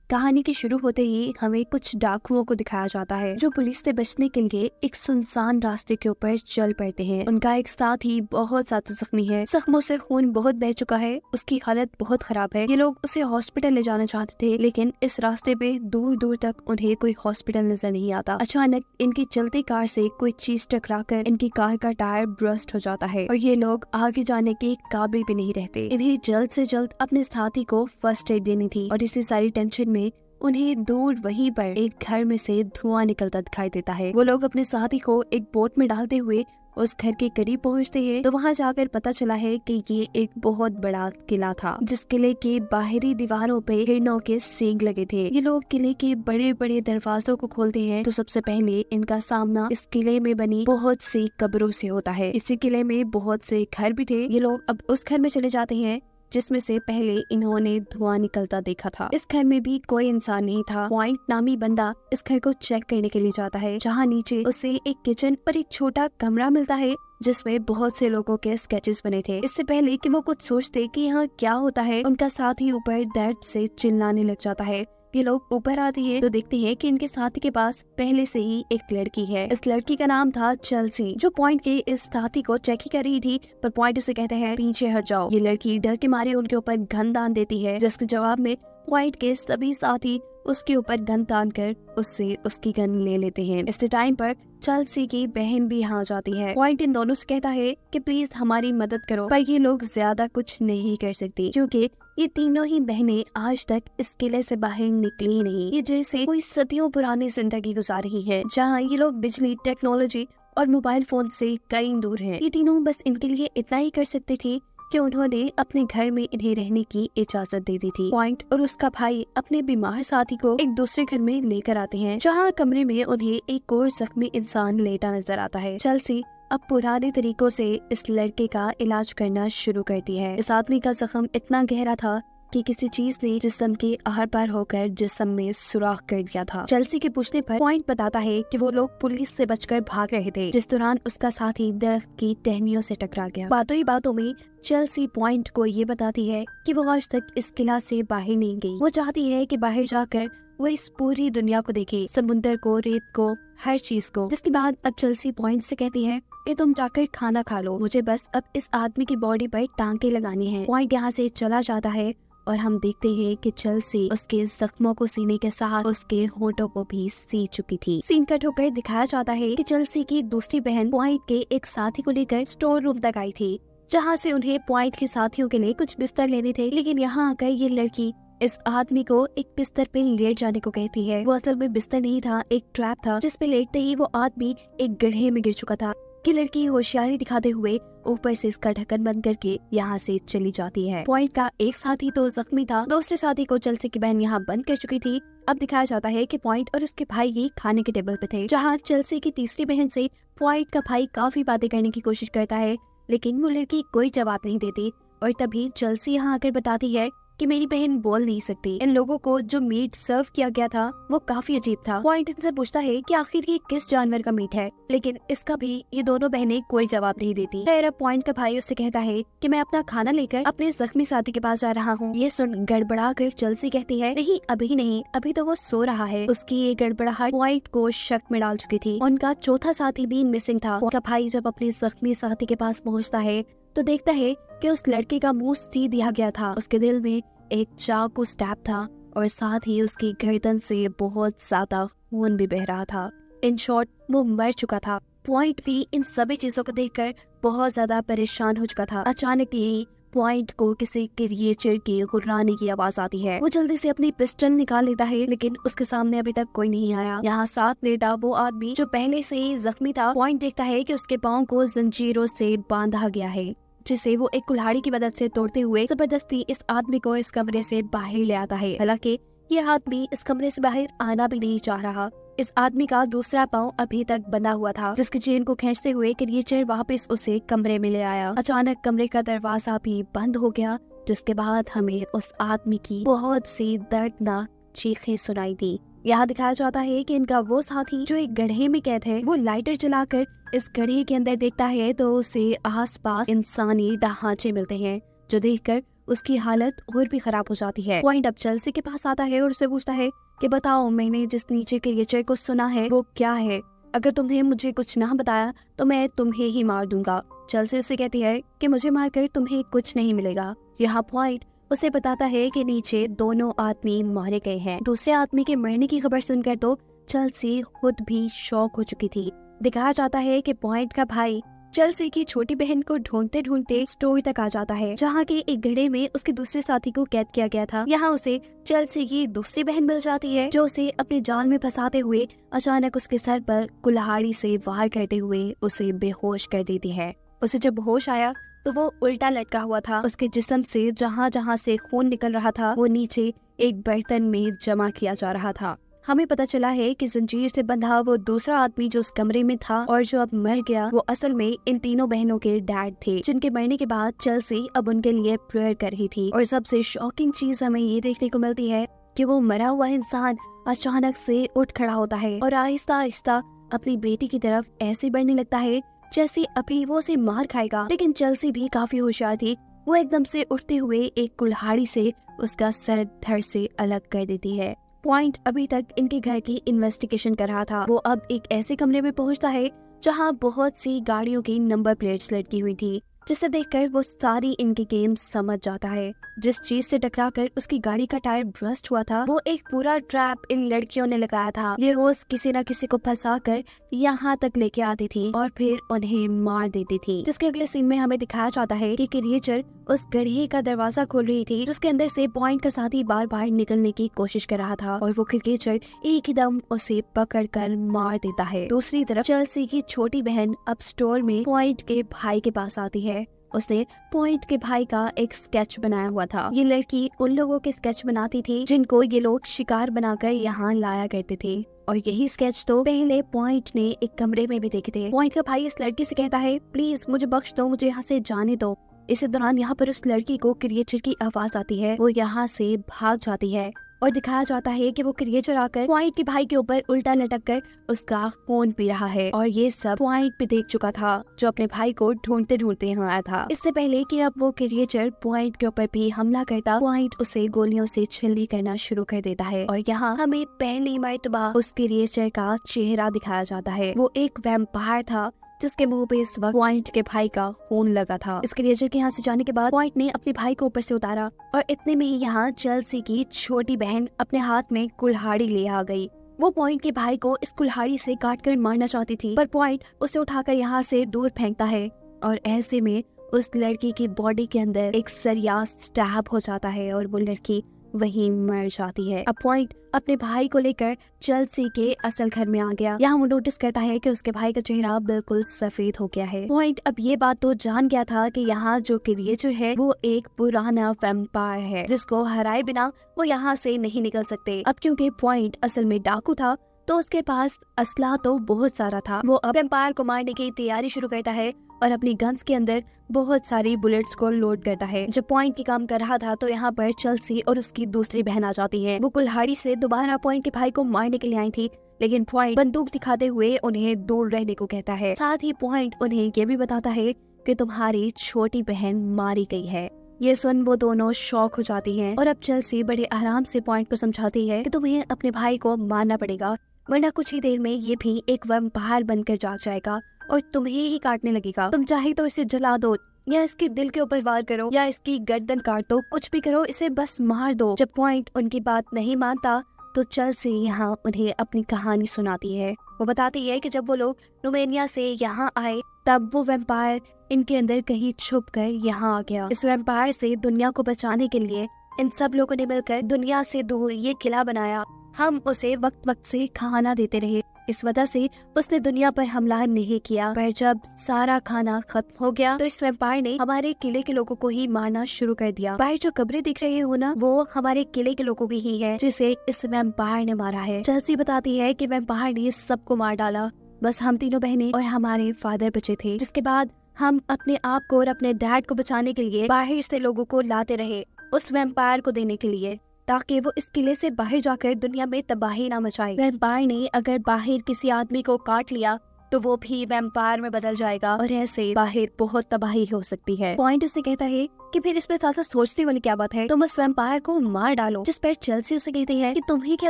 कहानी के शुरू होते ही हमें कुछ डाकुओं को दिखाया जाता है जो पुलिस से बचने के लिए एक सुनसान रास्ते के ऊपर चल पड़ते हैं। उनका एक साथी बहुत ज्यादा जख्मी है, जख्मों से खून बहुत बह चुका है, उसकी हालत बहुत खराब है। ये लोग उसे हॉस्पिटल ले जाना चाहते थे, लेकिन इस रास्ते पे दूर दूर तक उन्हें कोई हॉस्पिटल नजर नहीं आता। अचानक इनकी चलती कार से कोई चीज टकराकर इनकी कार का टायर ब्रस्ट हो जाता है और ये लोग आगे जाने के काबिल भी नहीं रहते। इन्हें जल्द से जल्द अपने साथी को फर्स्ट एड देनी थी और इसी सारी टेंशन में उन्हें दूर वहीं पर एक घर में से धुआं निकलता दिखाई देता है। वो लोग अपने साथी को एक बोट में डालते हुए उस घर के करीब पहुंचते हैं तो वहां जाकर पता चला है कि ये एक बहुत बड़ा किला था, जिस किले के बाहरी दीवारों पे हिरणों के सींग लगे थे। ये लोग किले के बड़े बड़े दरवाजों को खोलते हैं तो सबसे पहले इनका सामना इस किले में बनी बहुत सी कब्रों से होता है। इसी किले में बहुत से घर भी थे। ये लोग अब उस घर में चले जाते हैं जिसमें से पहले इन्होंने धुआं निकलता देखा था। इस घर में भी कोई इंसान नहीं था। पॉइंट नामी बंदा इस घर को चेक करने के लिए जाता है, जहाँ नीचे उसे एक किचन और एक छोटा कमरा मिलता है जिसमें बहुत से लोगों के स्केचेस बने थे। इससे पहले कि वो कुछ सोचते कि यहाँ क्या होता है, उनका साथी ऊपर दर्द से चिल्लाने लग जाता है। ये लोग ऊपर आते हैं तो देखते हैं कि इनके साथी के पास पहले से ही एक लड़की है। इस लड़की का नाम था चेल्सी, जो पॉइंट के इस साथी को चेक ही कर रही थी, पर पॉइंट उसे कहते हैं पीछे हट जाओ। ये लड़की डर के मारे उनके ऊपर गन तान देती है, जिसके जवाब में पॉइंट के सभी साथी उसके ऊपर गन तान कर उससे उसकी गन ले लेते हैं। इस टाइम पर चेल्सी की बहन भी यहाँ जाती है। पॉइंट इन दोनों से कहता है कि प्लीज हमारी मदद करो, पर ये लोग ज्यादा कुछ नहीं कर सकती क्योंकि ये तीनों ही बहनें आज तक इस किले से बाहर निकली ही नहीं। ये जैसे कोई सदियों पुरानी जिंदगी गुजार रही है, जहाँ ये लोग बिजली, टेक्नोलॉजी और मोबाइल फोन से कई दूर हैं। ये तीनों बस इनके लिए इतना ही कर सकती थी कि उन्होंने अपने घर में इन्हें रहने की इजाजत दे दी थी। पॉइंट और उसका भाई अपने बीमार साथी को एक दूसरे घर में लेकर आते हैं, जहाँ कमरे में उन्हें एक और जख्मी इंसान लेटा नजर आता है। चेल्सी अब पुराने तरीकों से इस लड़के का इलाज करना शुरू करती है। इस आदमी का जख्म इतना गहरा था कि किसी चीज ने जिस्म के आर पार होकर जिस्म में सुराख कर दिया था। चेल्सी के पूछने पर पॉइंट बताता है कि वो लोग पुलिस से बचकर भाग रहे थे, जिस दौरान उसका साथी दरख्त की टहनियों से टकरा गया। बातों ही बातों में चेल्सी पॉइंट को ये बताती है कि वो आज तक इस किला से बाहर नहीं गई। वो चाहती है कि बाहर जाकर वो इस पूरी दुनिया को देखे, समुद्र को, रेत को, हर चीज को। जिसके बाद अब चेल्सी पॉइंट से कहती है कि तुम जाकर खाना खा लो, मुझे बस अब इस आदमी की बॉडी पर टांके लगानी है। पॉइंट यहाँ से चला जाता है और हम देखते हैं कि चेल्सी उसके जख्मों को सीने के साथ उसके होठों को भी सी चुकी थी। सीन कट होकर दिखाया जाता है कि चेल्सी की दूसरी बहन पॉइंट के एक साथी को लेकर स्टोर रूम तक आई थी, जहाँ से उन्हें पॉइंट के साथियों के लिए कुछ बिस्तर लेने थे। लेकिन यहाँ आकर ये लड़की इस आदमी को एक बिस्तर पे लेट जाने को कहती है। वो असल में बिस्तर नहीं था, एक ट्रैप था, जिसपे लेटते ही वो आदमी एक गड्ढे में गिर चुका था। कि लड़की होशियारी दिखाते हुए ऊपर से इसका ढक्कन बंद करके यहाँ से चली जाती है। पॉइंट का एक साथी तो जख्मी था, दूसरे साथी को चेल्सी की बहन यहाँ बंद कर चुकी थी। अब दिखाया जाता है कि पॉइंट और उसके भाई ही खाने के टेबल पे थे, जहाँ चेल्सी की तीसरी बहन से पॉइंट का भाई काफी बातें करने की कोशिश करता है, लेकिन वो लड़की कोई जवाब नहीं देती। और तभी चेल्सी यहाँ आकर बताती है कि मेरी बहन बोल नहीं सकती। इन लोगों को जो मीट सर्व किया गया था वो काफी अजीब था। पॉइंट इनसे पूछता है कि आखिर ये किस जानवर का मीट है, लेकिन इसका भी ये दोनों बहनें कोई जवाब नहीं देती। फिर अब पॉइंट का भाई उससे कहता है कि मैं अपना खाना लेकर अपने जख्मी साथी के पास जा रहा हूँ। ये सुन गड़बड़ा कर चेल्सी कहती है नहीं, अभी नहीं, अभी तो वो सो रहा है। उसकी ये गड़बड़ाहट पॉइंट को शक में डाल चुकी थी। उनका चौथा साथी भी मिसिंग था। उनका भाई जब अपने जख्मी साथी के पास पहुँचता है तो देखता है कि उस लड़के का मुंह सी दिया गया था। उसके दिल में एक चाकू स्टैब था और साथ ही उसकी गर्दन से बहुत ज्यादा खून भी बह रहा था। इन शॉर्ट वो मर चुका था। पॉइंट भी इन सभी चीजों को देखकर बहुत ज्यादा परेशान हो चुका था। अचानक ही पॉइंट को किसी क्रिएचर के गुर्राने की आवाज आती है। वो जल्दी से अपनी पिस्टल निकाल लेता है, लेकिन उसके सामने अभी तक कोई नहीं आया। यहाँ साथ लेटा वो आदमी जो पहले से ही जख्मी था, पॉइंट देखता है कि उसके पाँव को जंजीरों से बांधा गया है, जिसे वो एक कुल्हाड़ी की मदद से तोड़ते हुए जबरदस्ती इस आदमी को इस कमरे से बाहर ले आता है। हालांकि ये आदमी इस कमरे से बाहर आना भी नहीं चाह रहा। इस आदमी का दूसरा पाँव अभी तक बंधा हुआ था, जिसकी चेन को खींचते हुए क्रिएचर वापस उसे कमरे में ले आया। अचानक कमरे का दरवाजा भी बंद हो गया, जिसके बाद हमें उस आदमी की बहुत सी दर्दनाक चीखें सुनाई दी। यहाँ दिखाया जाता है कि इनका वो साथी जो एक गड्ढे में कैद है, वो लाइटर जलाकर इस गड्ढे के अंदर देखता है तो उसे आसपास इंसानी ढांचे मिलते हैं, जो देखकर उसकी हालत और भी खराब हो जाती है। पॉइंट अब चेल्सी के पास आता है और उसे पूछता है कि बताओ, मैंने जिस नीचे क्रिएचर को सुना है वो क्या है? अगर तुमने मुझे कुछ ना बताया तो मैं तुम्हें ही मार दूंगा। चेल्सी उसे कहती है कि मुझे मारकर तुम्हें कुछ नहीं मिलेगा। यहाँ पॉइंट उसे बताता है कि नीचे दोनों आदमी मारे गए हैं। दूसरे आदमी के मरने की खबर सुनकर तो चेल्सी खुद भी शॉक हो चुकी थी। दिखाया जाता है कि पॉइंट का भाई चेल्सी की छोटी बहन को ढूंढते ढूंढते स्टोर तक आ जाता है, जहाँ के एक घड़े में उसके दूसरे साथी को कैद किया गया था। यहाँ उसे चेल्सी की दूसरी बहन मिल जाती है, जो उसे अपने जाल में फंसाते हुए अचानक उसके सर पर कुल्हाड़ी से वार करते हुए उसे बेहोश कर देती है। उसे जब होश आया तो वो उल्टा लटका हुआ था। उसके जिस्म से जहाँ जहाँ से खून निकल रहा था वो नीचे एक बर्तन में जमा किया जा रहा था। हमें पता चला है कि जंजीर से बंधा वो दूसरा आदमी जो उस कमरे में था और जो अब मर गया, वो असल में इन तीनों बहनों के डैड थे, जिनके मरने के बाद चेल्सी अब उनके लिए प्रेयर कर रही थी। और सबसे शॉकिंग चीज हमें ये देखने को मिलती है कि वो मरा हुआ इंसान अचानक से उठ खड़ा होता है और आहिस्ता आहिस्ता अपनी बेटी की तरफ ऐसे बढ़ने लगता है जैसे अभी वो उसे मार खाएगा। लेकिन चेल्सी भी काफी होशियार थी। वो एकदम से उठते हुए एक कुल्हाड़ी से उसका सर धड़ से अलग कर देती है। पॉइंट अभी तक इनके घर की इन्वेस्टिगेशन कर रहा था। वो अब एक ऐसे कमरे में पहुंचता है जहां बहुत सी गाड़ियों की नंबर प्लेट्स लटकी हुई थी, जिसे देखकर वो सारी इनकी गेम समझ जाता है। जिस चीज से टकराकर उसकी गाड़ी का टायर ब्रस्ट हुआ था वो एक पूरा ट्रैप इन लड़कियों ने लगाया था। ये रोज किसी न किसी को फंसाकर यहाँ तक लेके आती थी और फिर उन्हें मार देती थी। जिसके अगले सीन में हमें दिखाया जाता है कि क्रिएचर उस गड्ढे का दरवाजा खोल रही थी, जिसके अंदर से पॉइंट का साथी बार बार निकलने की कोशिश कर रहा था और वो क्रिएचर एकदम उसे पकड़कर मार देता है। दूसरी तरफ चेल्सी की छोटी बहन अब स्टोर में पॉइंट के भाई के पास आती है। उसने पॉइंट के भाई का एक स्केच बनाया हुआ था। ये लड़की उन लोगों के स्केच बनाती थी जिनको ये लोग शिकार बनाकर यहाँ लाया करते थे, और यही स्केच तो पहले पॉइंट ने एक कमरे में भी देखे थे। पॉइंट का भाई इस लड़की से कहता है, प्लीज मुझे बख्श दो, मुझे यहाँ से जाने दो। इसी दौरान यहाँ पर उस लड़की को क्रिएचर की आवाज आती है। वो यहाँ से भाग जाती है और दिखाया जाता है कि वो क्रिएचर आकर पॉइंट के भाई के ऊपर उल्टा लटक कर उसका खून पी रहा है। और ये सब पॉइंट भी देख चुका था, जो अपने भाई को ढूंढते ढूंढते यहाँ आया था। इससे पहले कि अब वो क्रिएचर पॉइंट के ऊपर भी हमला करता, पॉइंट उसे गोलियों से छिल्ली करना शुरू कर देता है। और यहाँ हमें पहली मर्तबा उस क्रिएचर का चेहरा दिखाया जाता है। वो एक वैम्पायर था जिसके मुंह पे इस वक्त पॉइंट के भाई का खून लगा था। इस क्रिएचर के यहाँ से जाने के बाद पॉइंट ने अपने भाई को ऊपर से उतारा और इतने में ही यहाँ चेल्सी की छोटी बहन अपने हाथ में कुल्हाड़ी ले आ गई। वो पॉइंट के भाई को इस कुल्हाड़ी से काटकर मारना चाहती थी, पर पॉइंट उसे उठाकर यहाँ से दूर फेंकता है और ऐसे में उस लड़की की बॉडी के अंदर एक सरिया स्टैब हो जाता है और वो लड़की वहीं मर जाती है। अब पॉइंट अपने भाई को लेकर चेल्सी के असल घर में आ गया। यहाँ वो नोटिस करता है कि उसके भाई का चेहरा बिल्कुल सफेद हो गया है। पॉइंट अब ये बात तो जान गया था कि यहाँ जो क्रिएचर है वो एक पुराना वैम्पायर है, जिसको हराए बिना वो यहाँ से नहीं निकल सकते। अब क्योंकि पॉइंट असल में डाकू था तो उसके पास असला तो बहुत सारा था। वो अब वैम्पायर को मारने की तैयारी शुरू करता है और अपनी गन्स के अंदर बहुत सारी बुलेट्स को लोड करता है। जब पॉइंट की काम कर रहा था तो यहाँ पर चेल्सी और उसकी दूसरी बहन आ जाती है। वो कुल्हाड़ी से दोबारा पॉइंट के भाई को मारने के लिए आई थी, लेकिन पॉइंट बंदूक दिखाते हुए उन्हें दूर रहने को कहता है। साथ ही पॉइंट उन्हें ये भी बताता है कि तुम्हारी छोटी बहन मारी गई है। ये सुन वो दोनों शॉक हो जाती हैं और अब चेल्सी बड़े आराम से पॉइंट को समझाती है कि तुम्हें अपने भाई को मारना पड़ेगा, वरना कुछ ही देर में ये भी एक वैम्पायर बनकर जाग जाएगा और तुम्हें ही काटने लगेगा। तुम चाहे तो इसे जला दो या इसके दिल के ऊपर वार करो या इसकी गर्दन काट दो, कुछ भी करो, इसे बस मार दो। जब पॉइंट उनकी बात नहीं मानता तो चेल्सी यहाँ उन्हें अपनी कहानी सुनाती है। वो बताती है कि जब वो लोग रोमानिया से यहाँ आए तब वो वैम्पायर इनके अंदर कहीं छुप कर यहाँ आ गया। इस वैम्पायर से दुनिया को बचाने के लिए इन सब लोगों ने मिलकर दुनिया से दूर ये किला बनाया। हम उसे वक्त वक्त से खाना देते रहे, इस वजह से उसने दुनिया पर हमला नहीं किया। पर जब सारा खाना खत्म हो गया तो इस वैम्पायर ने हमारे किले के लोगों को ही मारना शुरू कर दिया। बाहर जो कब्रें दिख रही हो ना, वो हमारे किले के लोगों की ही है जिसे इस वैम्पायर ने मारा है। चेल्सी बताती है कि वैम्पायर ने सबको मार डाला, बस हम तीनों बहनें और हमारे फादर बचे थे। जिसके बाद हम अपने आप को और अपने डैड को बचाने के लिए बाहर से लोगों को लाते रहे उस वैम्पायर को देने के लिए, ताकि वो इस किले से बाहर जाकर दुनिया में तबाही ना मचाए। वैम्पायर ने अगर बाहर किसी आदमी को काट लिया तो वो भी वैम्पायर में बदल जाएगा और ऐसे बाहर बहुत तबाही हो सकती है। पॉइंट उसे कहता है कि फिर इसमें ज्यादा सोचने वाली क्या बात है, तुम उस वैम्पायर को मार डालो। जिस पर चेल्सी उसे कहती है कि तुम्हें क्या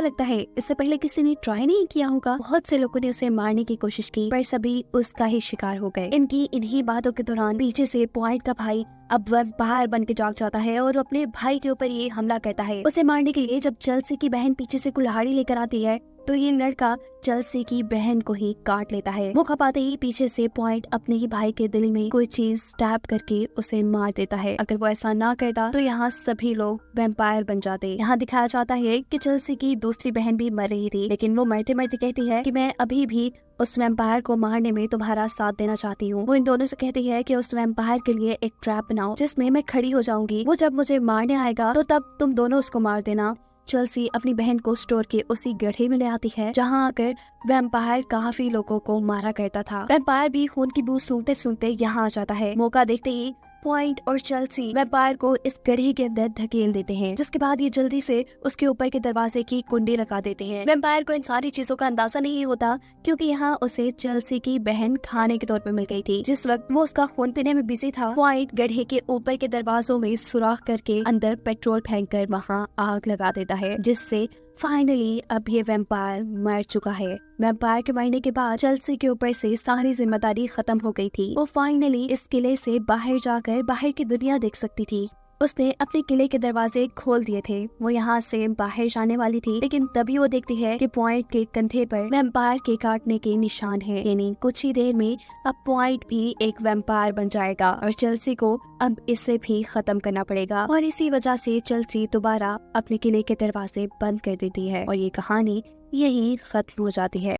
लगता है इससे पहले किसी ने ट्राई नहीं किया होगा। बहुत से लोगों ने उसे मारने की कोशिश की पर सभी उसका ही शिकार हो गए। इनकी इन्हीं बातों के दौरान पीछे से पॉइंट का भाई अब वैम्पायर बन के जाग जाता है और अपने भाई के ऊपर ये हमला करता है उसे मारने के लिए। जब चेल्सी की बहन पीछे से कुल्हाड़ी लेकर आती है तो ये लड़का चेल्सी की बहन को ही काट लेता है। मौका पाते ही पीछे से पॉइंट अपने ही भाई के दिल में कोई चीज स्टैब करके उसे मार देता है। अगर वो ऐसा ना करता तो यहाँ सभी लोग वैम्पायर बन जाते। यहाँ दिखाया जाता है कि चेल्सी की दूसरी बहन भी मर रही थी, लेकिन वो मरते मरते कहती है कि मैं अभी भी उस वैम्पायर को मारने में तुम्हारा साथ देना चाहती हूँ। वो इन दोनों से कहती है कि उस वैम्पायर के लिए एक ट्रैप बनाओ जिसमें मैं खड़ी हो जाऊंगी। वो जब मुझे मारने आएगा तो तब तुम दोनों उसको मार देना। चेल्सी अपनी बहन को स्टोर के उसी गड्ढे में ले आती है जहाँ आकर वैम्पायर काफी लोगों को मारा करता था। वैम्पायर भी खून की बू सूंघते सूंघते यहाँ आ जाता है। मौका देखते ही पॉइंट और चेल्सी वैम्पायर को इस गड्ढे के अंदर धकेल देते हैं, जिसके बाद ये जल्दी से उसके ऊपर के दरवाजे की कुंडी लगा देते हैं। वैम्पायर को इन सारी चीजों का अंदाजा नहीं होता क्योंकि यहाँ उसे चेल्सी की बहन खाने के तौर पर मिल गई थी। जिस वक्त वो उसका खून पीने में बिजी था, पॉइंट गड्ढे के ऊपर के दरवाजों में सुराख करके अंदर पेट्रोल फेंककर वहाँ आग लगा देता है, जिससे फाइनली अब ये वैम्पायर मर चुका है। वैम्पायर के मरने के बाद चेल्सी के ऊपर से सारी जिम्मेदारी खत्म हो गई थी। वो फाइनली इस किले से बाहर जाकर बाहर की दुनिया देख सकती थी। उसने अपने किले के दरवाजे खोल दिए थे। वो यहाँ से बाहर जाने वाली थी, लेकिन तभी वो देखती है कि पॉइंट के कंधे पर वैम्पायर के काटने के निशान हैं। यानी कुछ ही देर में अब पॉइंट भी एक वैम्पायर बन जाएगा और चेल्सी को अब इसे भी खत्म करना पड़ेगा। और इसी वजह से चेल्सी दोबारा अपने किले के दरवाजे बंद कर देती है और ये कहानी यही खत्म हो जाती है।